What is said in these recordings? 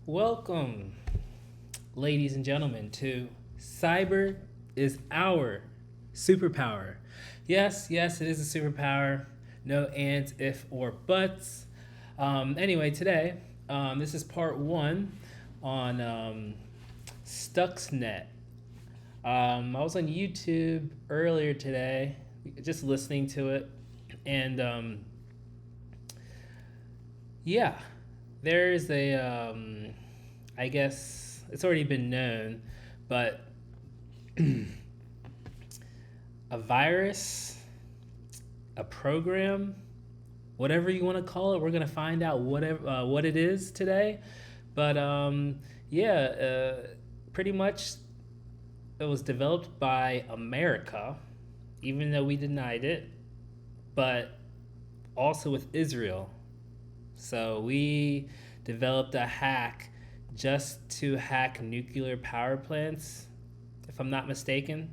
Welcome, ladies and gentlemen, to Cyber is Our Superpower. Yes, it is a superpower. No ands, if, or buts. Anyway, today, this is part one on Stuxnet. I was on YouTube earlier today, just listening to it, and yeah, there's I guess it's already been known, but a virus, a program, whatever you want to call it, we're gonna find out what it is today. But yeah, pretty much it was developed by America, even though we denied it, but also with Israel. So we developed a hack just to hack nuclear power plants, if I'm not mistaken.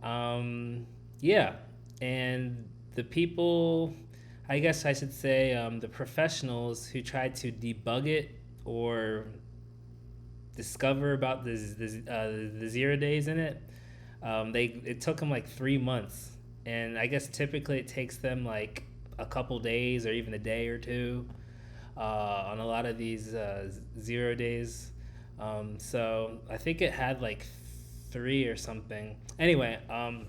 Yeah, and the people, I guess I should say, the professionals who tried to debug it or discover about the 0 days in it, it took them like 3 months, and I guess typically it takes them like a couple days or even a day or two on a lot of these 0 days. So I think it had like three or something. Anyway, I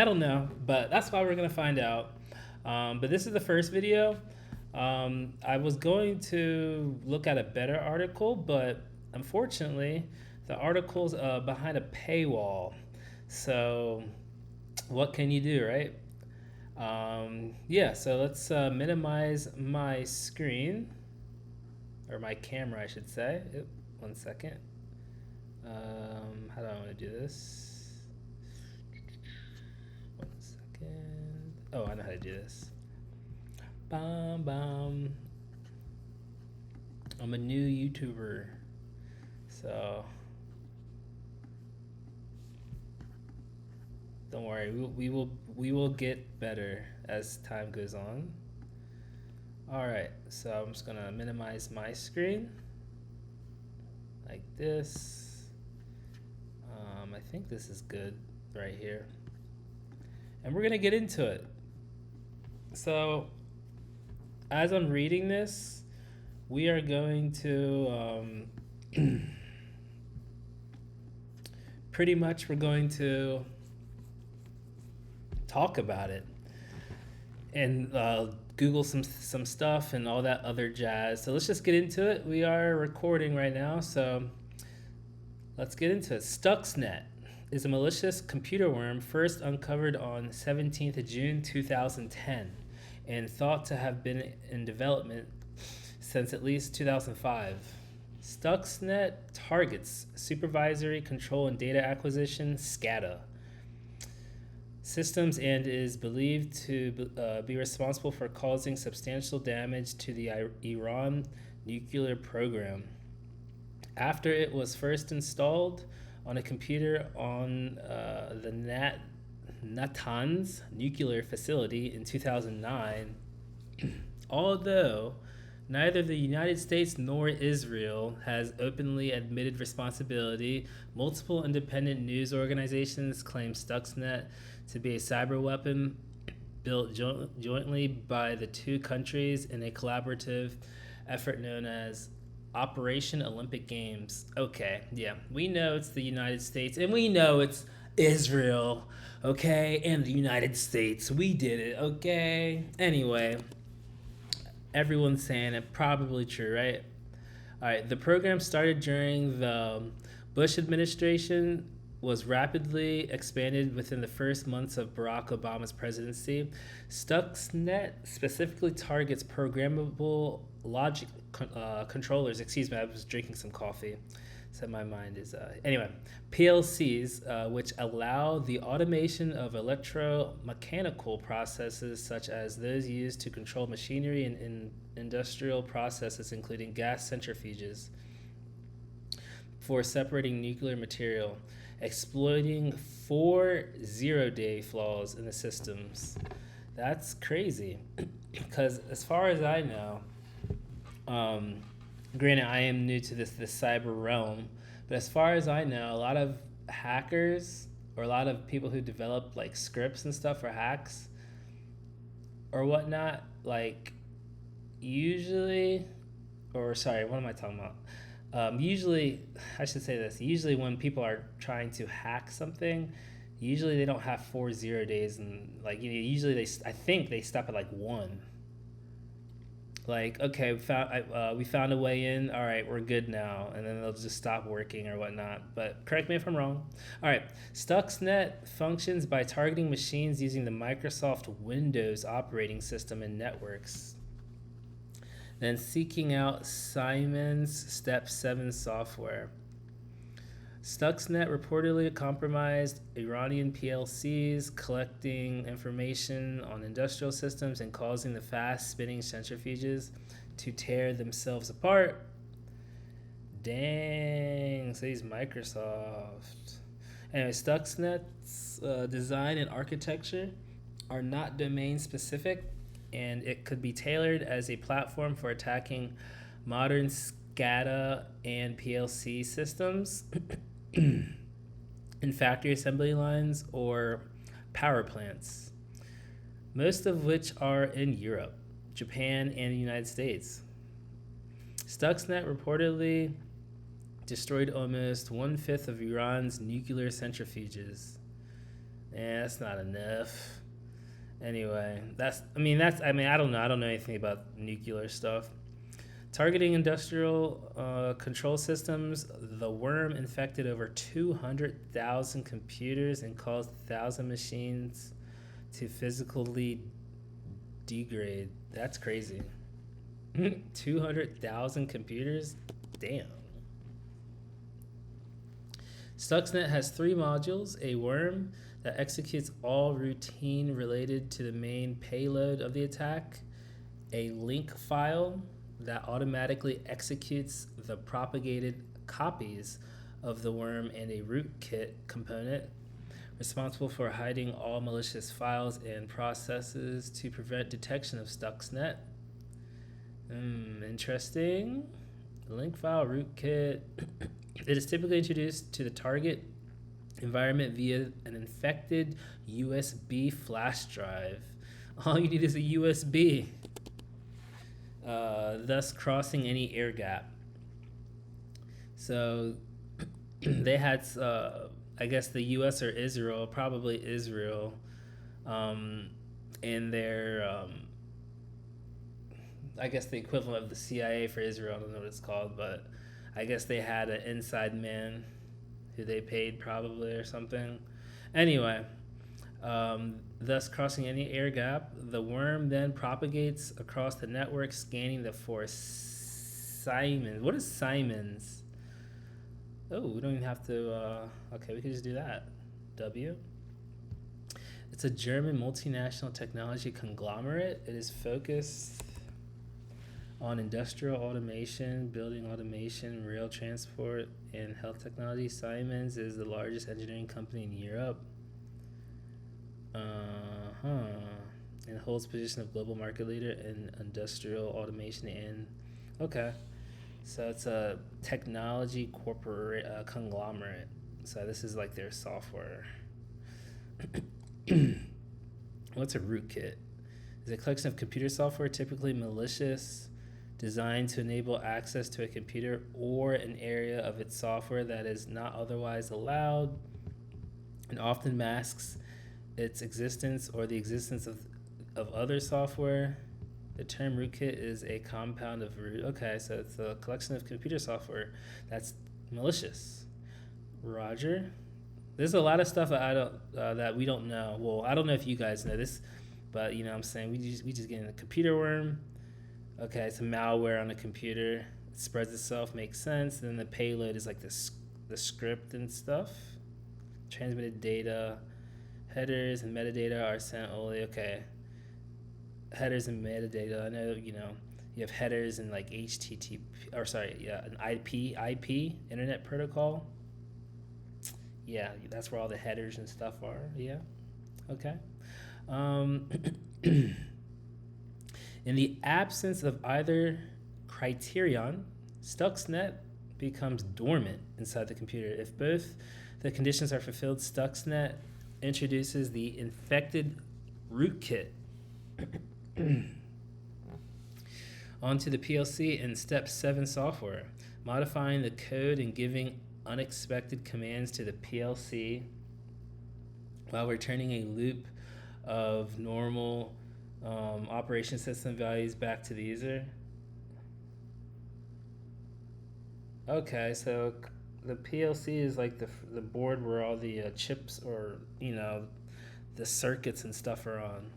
don't know, but that's why we're gonna find out. But this is the first video. I was going to look at a better article, but unfortunately, the article's behind a paywall. So, what can you do, right? Yeah, so let's minimize my screen, or my camera, I should say. Oop, 1 second. How do I want to do this? 1 second. Oh, I know how to do this. Bam, bam. I'm a new YouTuber, so don't worry. We will get better as time goes on. All right, so I'm just gonna minimize my screen like this. I think this is good right here, and we're gonna get into it. So, as I'm reading this, we are going to pretty much we're going to talk about it and Google some stuff and all that other jazz. So let's just get into it. We are recording right now, so let's get into it. Stuxnet is a malicious computer worm first uncovered on 17th of June 2010 and thought to have been in development since at least 2005. Stuxnet targets supervisory control and data acquisition (SCADA) systems and is believed to be responsible for causing substantial damage to the Iran nuclear program. After it was first installed on a computer on the Natanz nuclear facility in 2009, although neither the United States nor Israel has openly admitted responsibility, multiple independent news organizations claim Stuxnet to be a cyber weapon built jointly by the two countries in a collaborative effort known as Operation Olympic Games. Okay, yeah, we know it's the United States and we know it's Israel, okay, and the United States. We did it, okay? Anyway, everyone's saying it, probably true, right? All right, the program started during the Bush administration, was rapidly expanded within the first months of Barack Obama's presidency. Stuxnet specifically targets programmable logic controllers. Excuse me, I was drinking some coffee, so my mind is anyway. PLCs, which allow the automation of electromechanical processes such as those used to control machinery and in industrial processes, including gas centrifuges, for separating nuclear material, exploiting 4 0-day flaws in the systems. That's crazy, because as far as I know, Granted, I am new to this cyber realm, but as far as I know, a lot of hackers or a lot of people who develop like scripts and stuff for hacks or whatnot, like usually, or sorry, what am I talking about? Usually, I should say this. Usually, when people are trying to hack something, usually they don't have 4 0 days, and like usually I think they stop at like one. Like, okay, we found a way in. All right, we're good now, and then they'll just stop working or whatnot. But correct me if I'm wrong. All right, Stuxnet functions by targeting machines using the Microsoft Windows operating system and networks. Then seeking out Simon's Step 7 software. Stuxnet reportedly compromised Iranian PLCs, collecting information on industrial systems and causing the fast spinning centrifuges to tear themselves apart. Dang, says Microsoft. Anyway, Stuxnet's design and architecture are not domain specific, and it could be tailored as a platform for attacking modern SCADA and PLC systems in factory assembly lines or power plants, most of which are in Europe, Japan, and the United States. Stuxnet reportedly destroyed almost 1/5 of Iran's nuclear centrifuges. That's not enough. Anyway, I don't know. I don't know anything about nuclear stuff. Targeting industrial control systems, the worm infected over 200,000 computers and caused 1,000 machines to physically degrade. That's crazy. 200,000 computers? Damn. Stuxnet has 3 modules: a worm that executes all routine related to the main payload of the attack, a link file that automatically executes the propagated copies of the worm, and a rootkit component responsible for hiding all malicious files and processes to prevent detection of Stuxnet. Interesting. Link file rootkit. It is typically introduced to the target environment via an infected USB flash drive. All you need is a USB, thus crossing any air gap. So they had, I guess, the U.S. or Israel, probably Israel, in their, I guess, the equivalent of the CIA for Israel. I don't know what it's called, but I guess they had an inside man who they paid probably or something. Anyway, thus crossing any air gap. The worm then propagates across the network, scanning the four Simons. What is Simons? Oh, we don't even have to. Okay, we can just do that. W. It's a German multinational technology conglomerate. It is focused on industrial automation, building automation, rail transport, and health technology. Siemens is the largest engineering company in Europe. And holds position of global market leader in industrial automation and okay. So it's a technology corporate conglomerate. So this is like their software. What's a rootkit? It's a collection of computer software, typically malicious, designed to enable access to a computer or an area of its software that is not otherwise allowed, and often masks its existence or the existence of other software. The term rootkit is a compound of root. Okay, so it's a collection of computer software that's malicious. Roger. There's a lot of stuff that I don't that we don't know. Well, I don't know if you guys know this, but you know what I'm saying, we just get in a computer worm. Okay, it's a malware on a computer. It spreads itself, makes sense. Then the payload is like the script and stuff. Transmitted data, headers and metadata are sent only. Okay, headers and metadata. I know you have headers and like HTTP or sorry, yeah, an IP Internet Protocol. Yeah, that's where all the headers and stuff are. Yeah, okay. In the absence of either criterion, Stuxnet becomes dormant inside the computer. If both the conditions are fulfilled, Stuxnet introduces the infected rootkit onto the PLC in step 7 software, modifying the code and giving unexpected commands to the PLC while returning a loop of normal operation system values back to the user. Okay, so the PLC is like the board where all the chips or, the circuits and stuff are on.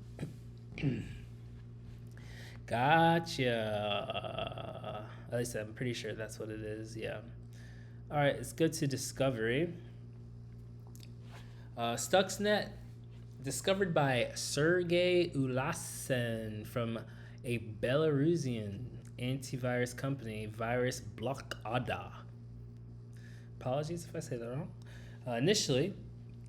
Gotcha. At least I'm pretty sure that's what it is, yeah. All right, let's go to Discovery. Stuxnet, discovered by Sergey Ulasin from a Belarusian antivirus company, Virus Blockada. Apologies if I say that wrong. Initially,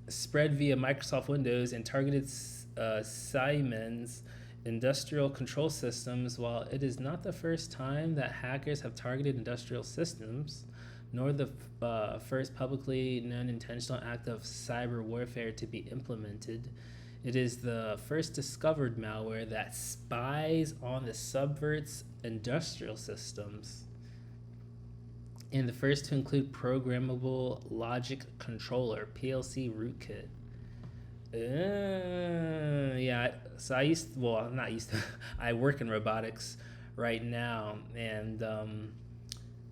spread via Microsoft Windows and targeted Siemens industrial control systems. While it is not the first time that hackers have targeted industrial systems, nor the first publicly known intentional act of cyber warfare to be implemented, it is the first discovered malware that spies on the subverts industrial systems, and the first to include programmable logic controller, PLC rootkit. Yeah, so I work in robotics right now, and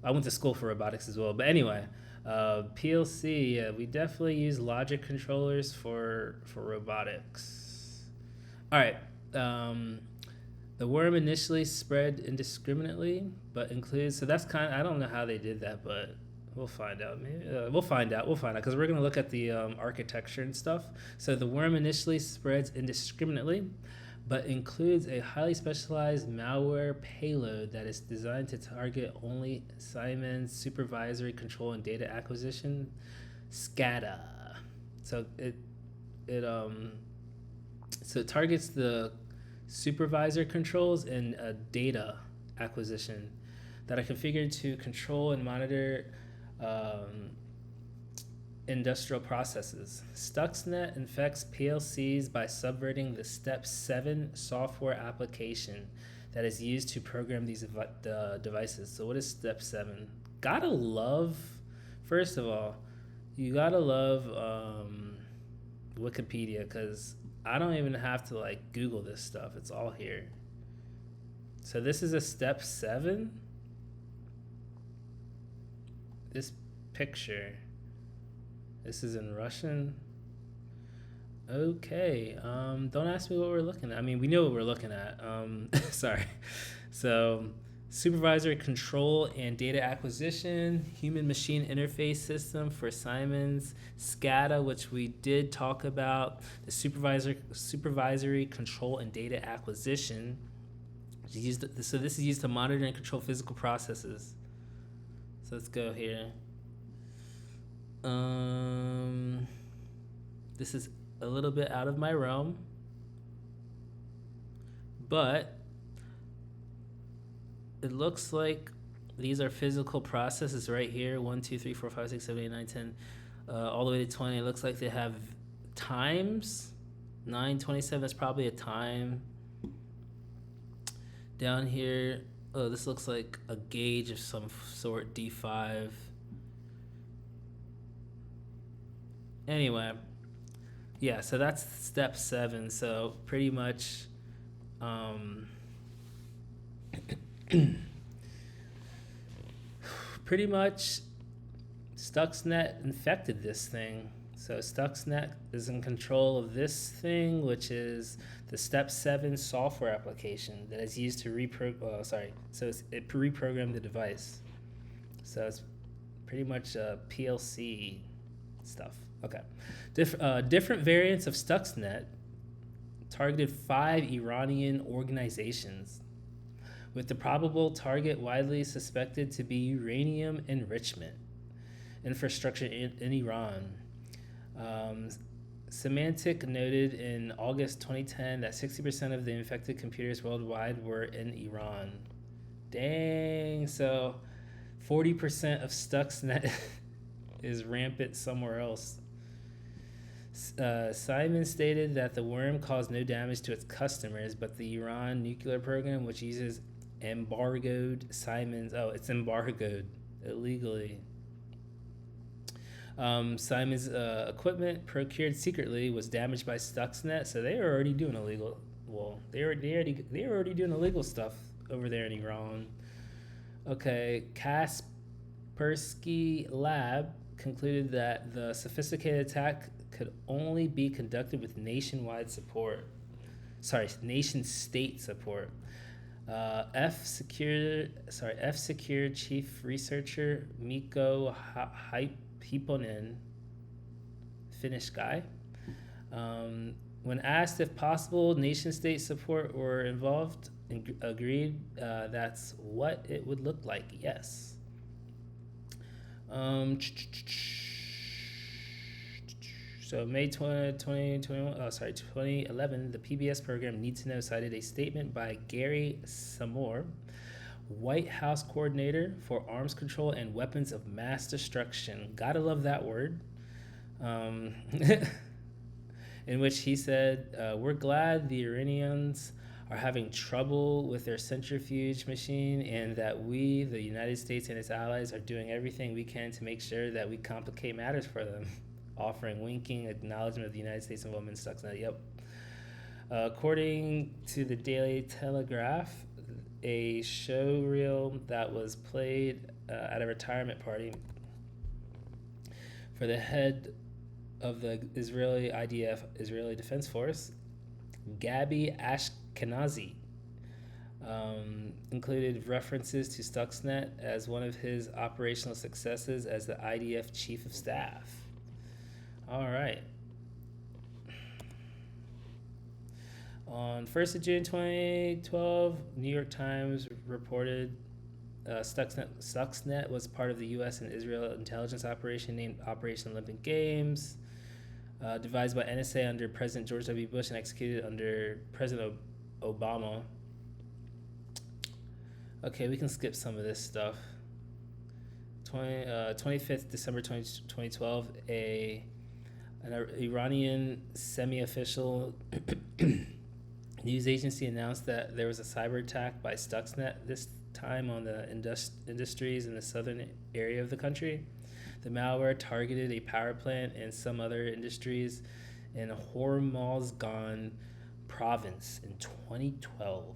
I went to school for robotics as well. But anyway, PLC, yeah, we definitely use logic controllers for robotics. All right. The worm initially spread indiscriminately, but includes, so that's I don't know how they did that, but we'll find out. Maybe we'll find out because we're going to look at the architecture and stuff. So the worm initially spreads indiscriminately, but includes a highly specialized malware payload that is designed to target only Siemens supervisory control and data acquisition, SCADA. So it targets the supervisor controls and data acquisition that are configured to control and monitor industrial processes. Stuxnet infects PLCs by subverting the Step 7 software application that is used to program these devices. So what is Step 7? First of all, you gotta love Wikipedia, because I don't even have to Google this stuff. It's all here. So this is a Step 7. This picture. This is in Russian. Okay. Don't ask me what we're looking at. I mean, we know what we're looking at. Sorry. So, supervisory control and data acquisition, human-machine interface system for Siemens, SCADA, which we did talk about, the supervisory control and data acquisition. So this is used to monitor and control physical processes. So let's go here. This is a little bit out of my realm, but it looks like these are physical processes right here. 1, 2, 3, 4, 5, 6, 7, 8, 9, 10, all the way to 20. It looks like they have times. 927 is probably a time. Down here, this looks like a gauge of some sort, D5. Anyway, yeah, so that's Step 7. So pretty much, Stuxnet infected this thing. So Stuxnet is in control of this thing, which is the Step 7 software application that is used to it reprogrammed the device. So it's pretty much PLC stuff. Okay. Different variants of Stuxnet targeted 5 Iranian organizations, with the probable target widely suspected to be uranium enrichment infrastructure in Iran. Symantec noted in August 2010 that 60% of the infected computers worldwide were in Iran. Dang, so 40% of Stuxnet is rampant somewhere else. Simon stated that the worm caused no damage to its customers, but the Iran nuclear program, which uses it's embargoed illegally. Simon's equipment procured secretly was damaged by Stuxnet, so they were already doing illegal. Well, they were already doing illegal stuff over there in Iran. Okay, Kaspersky Lab concluded that the sophisticated attack could only be conducted with nation-state support. F-Secure chief researcher Mikko Hyponen, Finnish guy, when asked if possible nation-state support were involved, agreed that's what it would look like. Yes. So May 2011, the PBS program Need to Know cited a statement by Gary Samore, White House coordinator for arms control and weapons of mass destruction. Gotta love that word. In which he said, we're glad the Iranians are having trouble with their centrifuge machine, and that we, the United States and its allies, are doing everything we can to make sure that we complicate matters for them. Offering winking acknowledgement of the United States involvement in Stuxnet. Yep. According to the Daily Telegraph, a show reel that was played at a retirement party for the head of the Israeli IDF, Israeli Defense Force, Gabi Ashkenazi, included references to Stuxnet as one of his operational successes as the IDF Chief of Staff. All right. On 1st of June 2012, New York Times reported Stuxnet was part of the U.S. and Israel intelligence operation named Operation Olympic Games, devised by NSA under President George W. Bush and executed under President Obama. Okay, we can skip some of this stuff. 25th December 2012, an Iranian semi-official news agency announced that there was a cyber attack by Stuxnet, this time on the industries in the southern area of the country. The malware targeted a power plant and some other industries in Hormozgan province in 2012.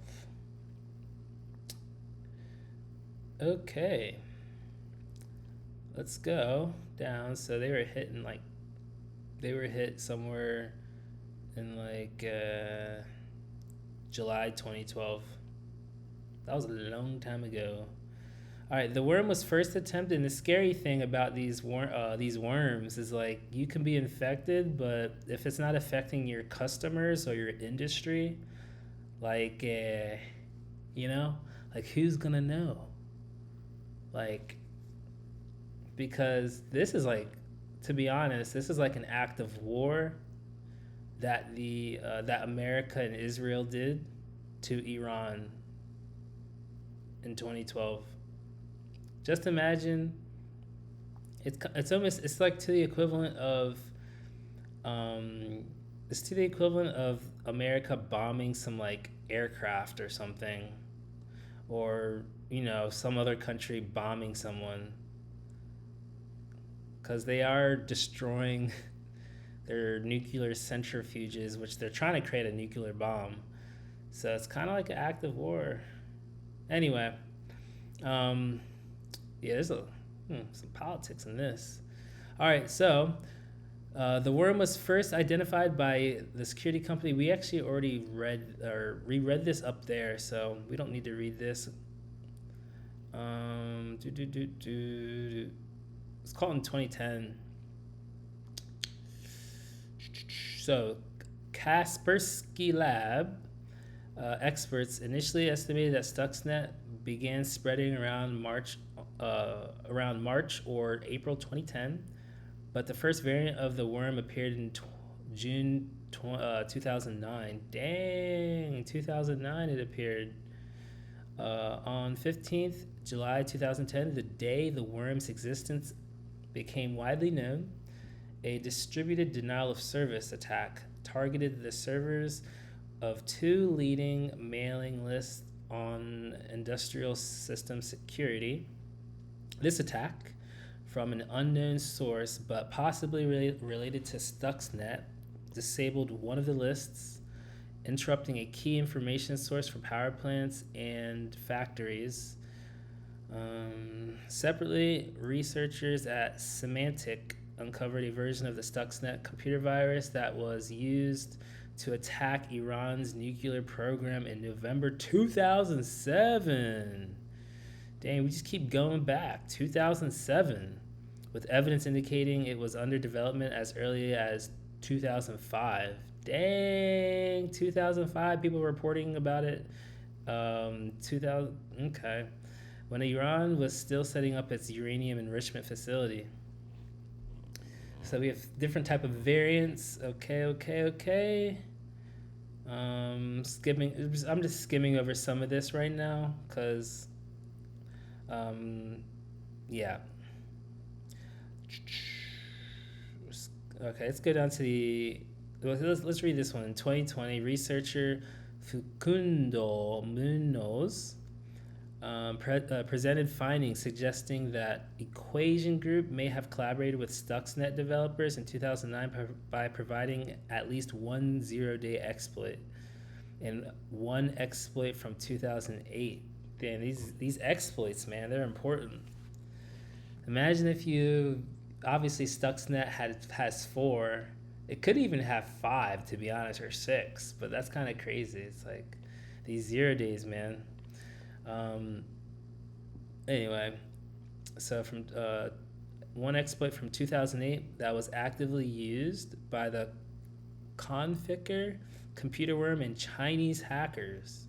Okay. Let's go down. So they were hit somewhere in July 2012. That was a long time ago. All right, the worm was first attempted, and the scary thing about these worms is you can be infected, but if it's not affecting your customers or your industry, who's gonna know? Because this is to be honest, this is an act of war that that America and Israel did to Iran in 2012. Just imagine, it's to the equivalent of America bombing some aircraft or something, or some other country bombing someone, because they are destroying their nuclear centrifuges, which they're trying to create a nuclear bomb. So it's kind of like an act of war. Anyway, there's some politics in this. All right, so the worm was first identified by the security company. We actually already reread this up there, so we don't need to read this. It's called in 2010. So, Kaspersky Lab experts initially estimated that Stuxnet began spreading around March or April 2010, but the first variant of the worm appeared in June 2009. Dang, 2009 it appeared. On 15th July 2010, the day the worm's existence became widely known, a distributed denial of service attack targeted the servers of two leading mailing lists on industrial system security. This attack, from an unknown source but possibly related to Stuxnet, disabled one of the lists, interrupting a key information source for power plants and factories. Separately, researchers at Symantec uncovered a version of the Stuxnet computer virus that was used to attack Iran's nuclear program in November 2007. Dang, we just keep going back. 2007, with evidence indicating it was under development as early as 2005. Dang, 2005, people reporting about it. 2000, okay. When Iran was still setting up its uranium enrichment facility. So we have different type of variants. Okay. I'm just skimming over some of this right now because, yeah. Okay, let's go down to let's read this one. In 2020, researcher Facundo Munoz presented findings suggesting that Equation Group may have collaborated with Stuxnet developers in 2009 by providing at least one zero-day exploit and one exploit from 2008. Damn, these exploits, man, they're important. Imagine if obviously Stuxnet has 4. It could even have 5, to be honest, or 6, but that's kind of crazy. It's like these 0 days, man. Anyway, so from one exploit from 2008 that was actively used by the Conficker, computer worm, and Chinese hackers.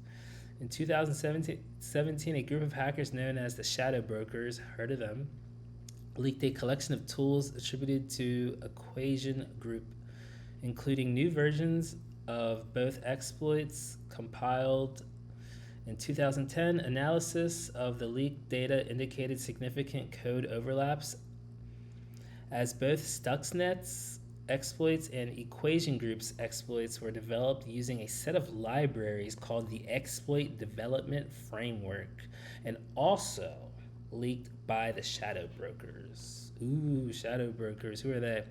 In 2017, a group of hackers known as the Shadow Brokers, heard of them, leaked a collection of tools attributed to Equation Group, including new versions of both exploits compiled in 2010. Analysis of the leaked data indicated significant code overlaps, as both Stuxnet's exploits and Equation Group's exploits were developed using a set of libraries called the Exploit Development Framework, and also leaked by the Shadow Brokers. Ooh, Shadow Brokers, who are they?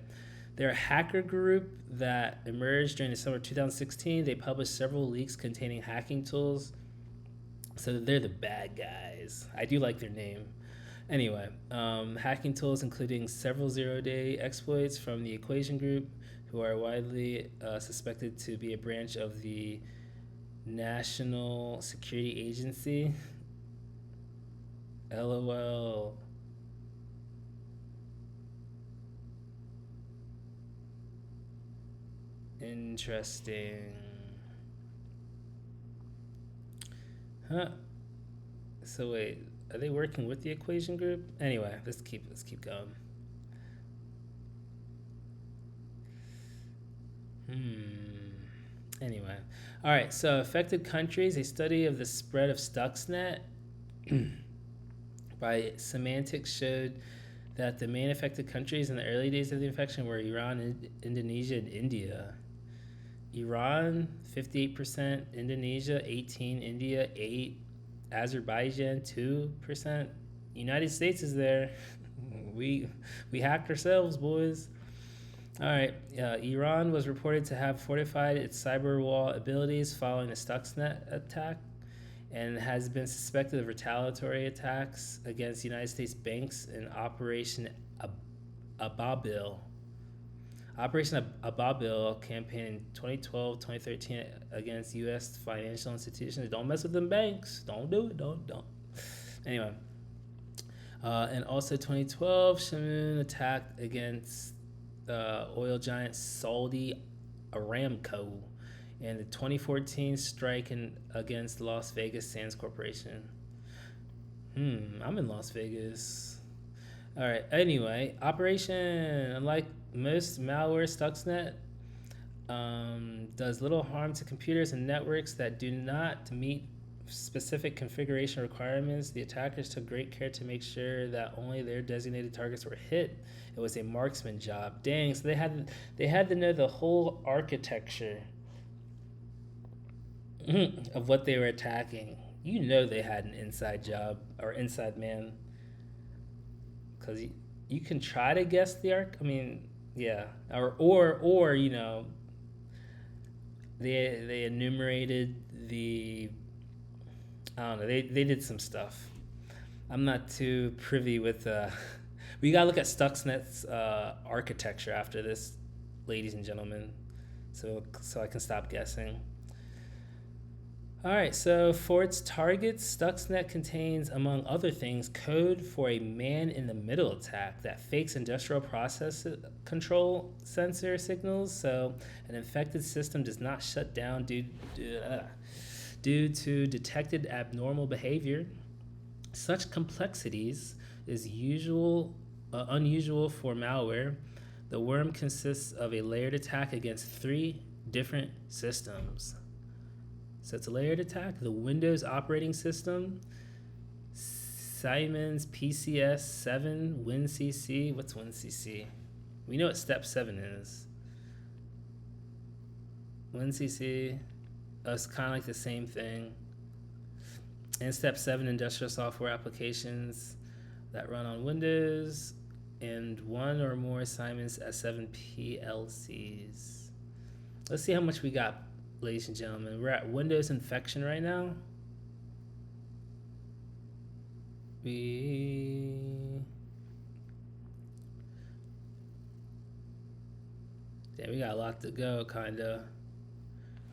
They're a hacker group that emerged during the summer of 2016. They published several leaks containing hacking tools. So they're the bad guys. I do like their name. Anyway, hacking tools including several zero-day exploits from the Equation Group, who are widely suspected to be a branch of the National Security Agency. LOL. Interesting. Huh. So wait, are they working with the Equation Group? Anyway, let's keep going. Anyway, all right. So affected countries: a study of the spread of Stuxnet by Symantec showed that the main affected countries in the early days of the infection were Iran, Indonesia, and India. Iran, 58%, Indonesia, 18%, India, 8%, Azerbaijan, 2%. United States is there. We hacked ourselves, boys. All right, Iran was reported to have fortified its cyber wall abilities following the Stuxnet attack and has been suspected of retaliatory attacks against United States banks in Operation Ababil. Operation Ababil campaign in 2012-2013 against U.S. financial institutions. Don't mess with them banks. Don't do it. Don't. Anyway. And also 2012, Shamoon attacked against oil giant Saudi Aramco. And the 2014 strike against Las Vegas Sands Corporation. I'm in Las Vegas. All right. Anyway, Operation, unlike most malware, Stuxnet does little harm to computers and networks that do not meet specific configuration requirements. The attackers took great care to make sure that only their designated targets were hit. It was a marksman job. Dang, so they had to know the whole architecture of what they were attacking. You know they had an inside job or inside man, because you can try to guess the arc. I mean, yeah, or you know, they enumerated the, I don't know, they did some stuff. I'm not too privy with we gotta look at Stuxnet's architecture after this, ladies and gentlemen, so I can stop guessing. All right, so for its targets, Stuxnet contains, among other things, code for a man-in-the-middle attack that fakes industrial process control sensor signals, so an infected system does not shut down due to detected abnormal behavior. Such complexities is unusual for malware. The worm consists of a layered attack against 3 different systems. So it's a layered attack. The Windows operating system, Siemens PCS 7, WinCC. What's WinCC? We know what step 7 is. WinCC, it's kind of like the same thing. And step 7, industrial software applications that run on Windows, and 1 or more Siemens S7 PLCs. Let's see how much we got, ladies and gentlemen. We're at Windows infection right now. We got a lot to go, kinda.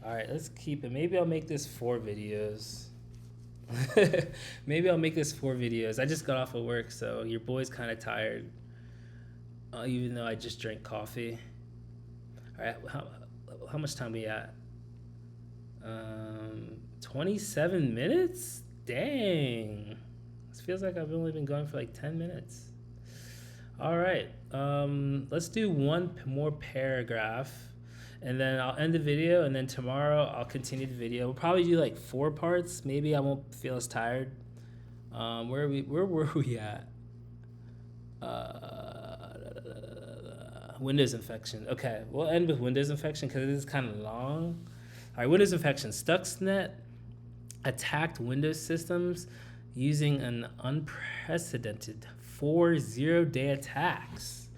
All right, let's keep it. Maybe I'll make this 4 videos. Maybe I'll make this 4 videos. I just got off of work, so your boy's kind of tired, even though I just drank coffee. All right, how much time we at? 27 minutes? Dang. This feels like I've only been going for like 10 minutes. All right. Let's do one more paragraph, and then I'll end the video, and then tomorrow I'll continue the video. We'll probably do like 4 parts. Maybe I won't feel as tired. Where were we at? Windows infection. Okay, we'll end with Windows infection because it is kind of long. All right, Windows infection. Stuxnet attacked Windows systems using an unprecedented 4 zero-day attacks,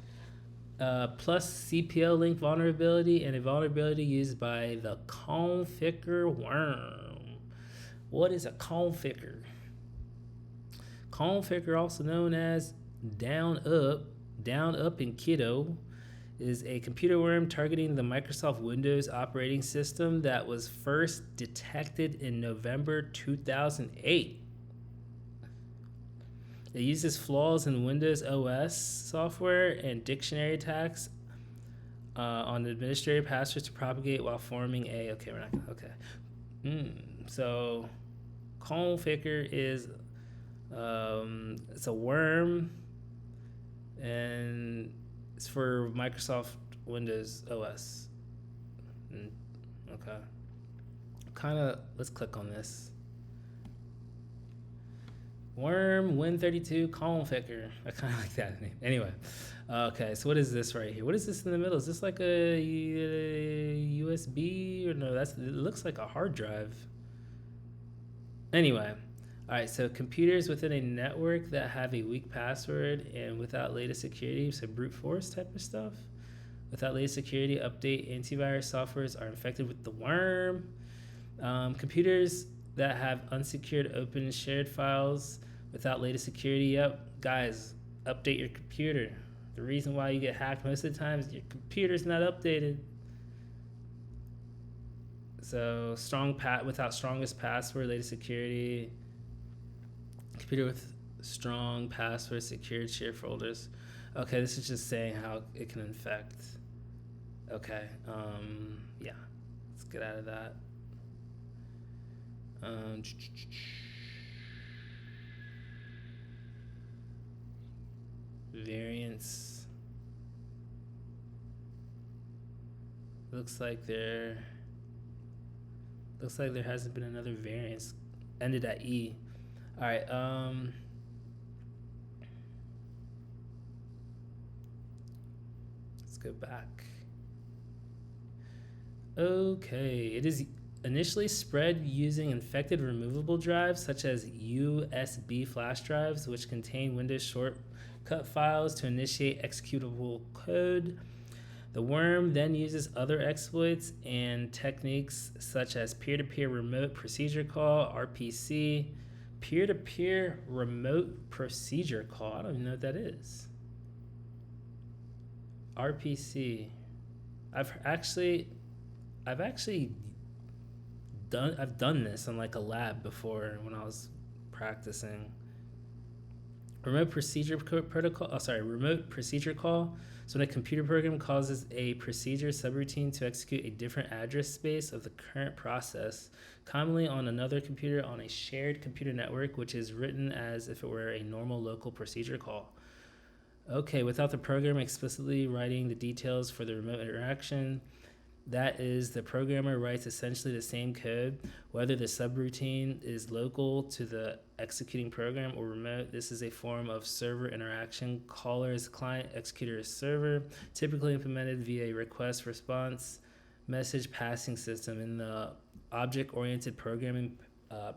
plus CPL link vulnerability and a vulnerability used by the configure worm. What is a configure? Configure, also known as down up in kiddo, is a computer worm targeting the Microsoft Windows operating system that was first detected in November 2008. It uses flaws in Windows OS software and dictionary attacks on administrator passwords to propagate while forming a... Okay, we're not... Okay. So, configure is... it's a worm, and it's for Microsoft Windows OS. Okay. Let's click on this. Worm Win32 configure. I kind of like that name. Anyway, okay. So what is this right here? What is this in the middle? Is this like a USB or no? It looks like a hard drive. Anyway, all right. So computers within a network that have a weak password and without latest security, so brute force type of stuff. Without latest security update, antivirus softwares are infected with the worm. Computers that have unsecured open shared files without latest security. Yep, guys, update your computer. The reason why you get hacked most of the time is your computer's not updated. So without strongest password, latest security. Computer with strong password, secured shared folders. Okay, this is just saying how it can infect. Okay, yeah, let's get out of that. Variants. Looks like there hasn't been another variance ended at E. All right. Let's go back. Okay, it is initially spread using infected removable drives such as USB flash drives, which contain Windows shortcut files to initiate executable code. The worm then uses other exploits and techniques such as peer-to-peer remote procedure call, RPC. Peer-to-peer remote procedure call. I don't even know what that is. RPC. I've actually done this in like a lab before when I was practicing. Remote procedure protocol. Remote procedure call. So when a computer program causes a procedure subroutine to execute a different address space of the current process, commonly on another computer on a shared computer network, which is written as if it were a normal local procedure call. Okay, without the program explicitly writing the details for the remote interaction, that is, the programmer writes essentially the same code, whether the subroutine is local to the executing program or remote. This is a form of server interaction. Caller is client, executor is server, typically implemented via a request response message passing system in the object-oriented programming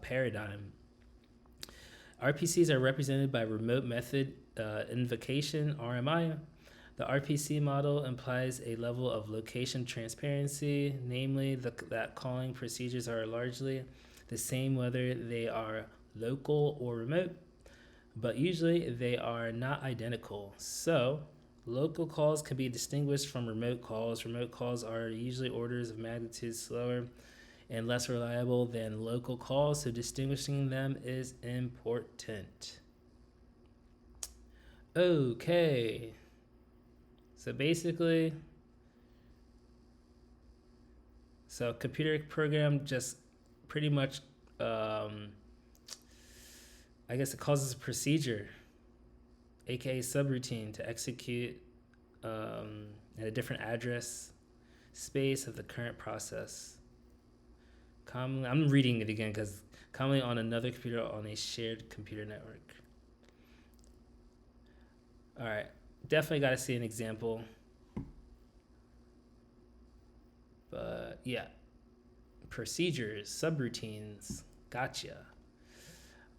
paradigm. RPCs are represented by remote method invocation, RMI. The RPC model implies a level of location transparency, namely that calling procedures are largely the same whether they are local or remote, but usually they are not identical. So, local calls can be distinguished from remote calls. Remote calls are usually orders of magnitude slower and less reliable than local calls, so distinguishing them is important. Okay. So basically, computer program just pretty much, I guess it causes a procedure, aka subroutine, to execute at a different address space of the current process. Commonly, I'm reading it again because commonly on another computer on a shared computer network. All right. Definitely got to see an example. But yeah, procedures, subroutines, gotcha.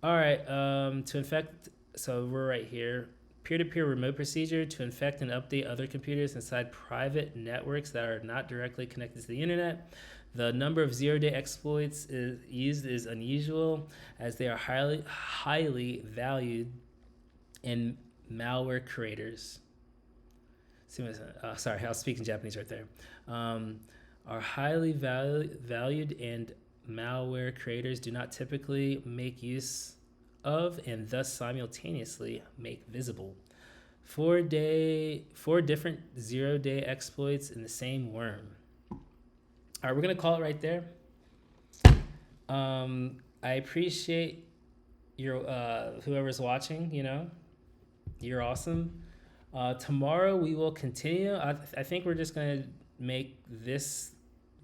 All right, to infect, so we're right here. Peer-to-peer remote procedure to infect and update other computers inside private networks that are not directly connected to the internet. The number of zero-day exploits used is unusual, as they are highly valued in malware creators. Sorry, I was speaking Japanese right there. Are highly valued and malware creators do not typically make use of and thus simultaneously make visible. 4 different zero-day exploits in the same worm. All right, we're going to call it right there. I appreciate your whoever's watching, you're awesome. Tomorrow we will continue. I think we're just going to make this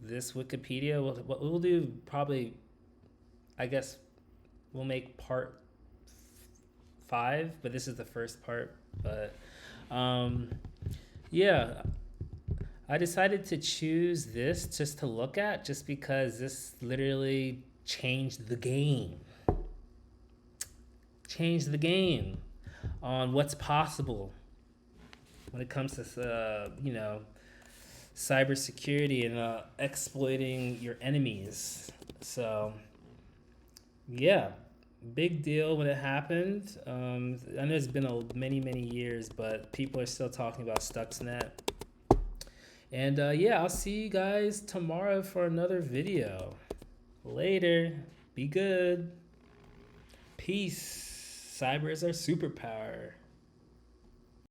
Wikipedia. We'll do probably, I guess, we'll make part 5, but this is the first part. But yeah, I decided to choose this just to look at, just because this literally changed the game. Changed the game on what's possible when it comes to cybersecurity and exploiting your enemies. So yeah, big deal when it happened. I know it's been many years, but people are still talking about Stuxnet. And yeah, I'll see you guys tomorrow for another video. Later. Be good. Peace. Cyber is our superpower.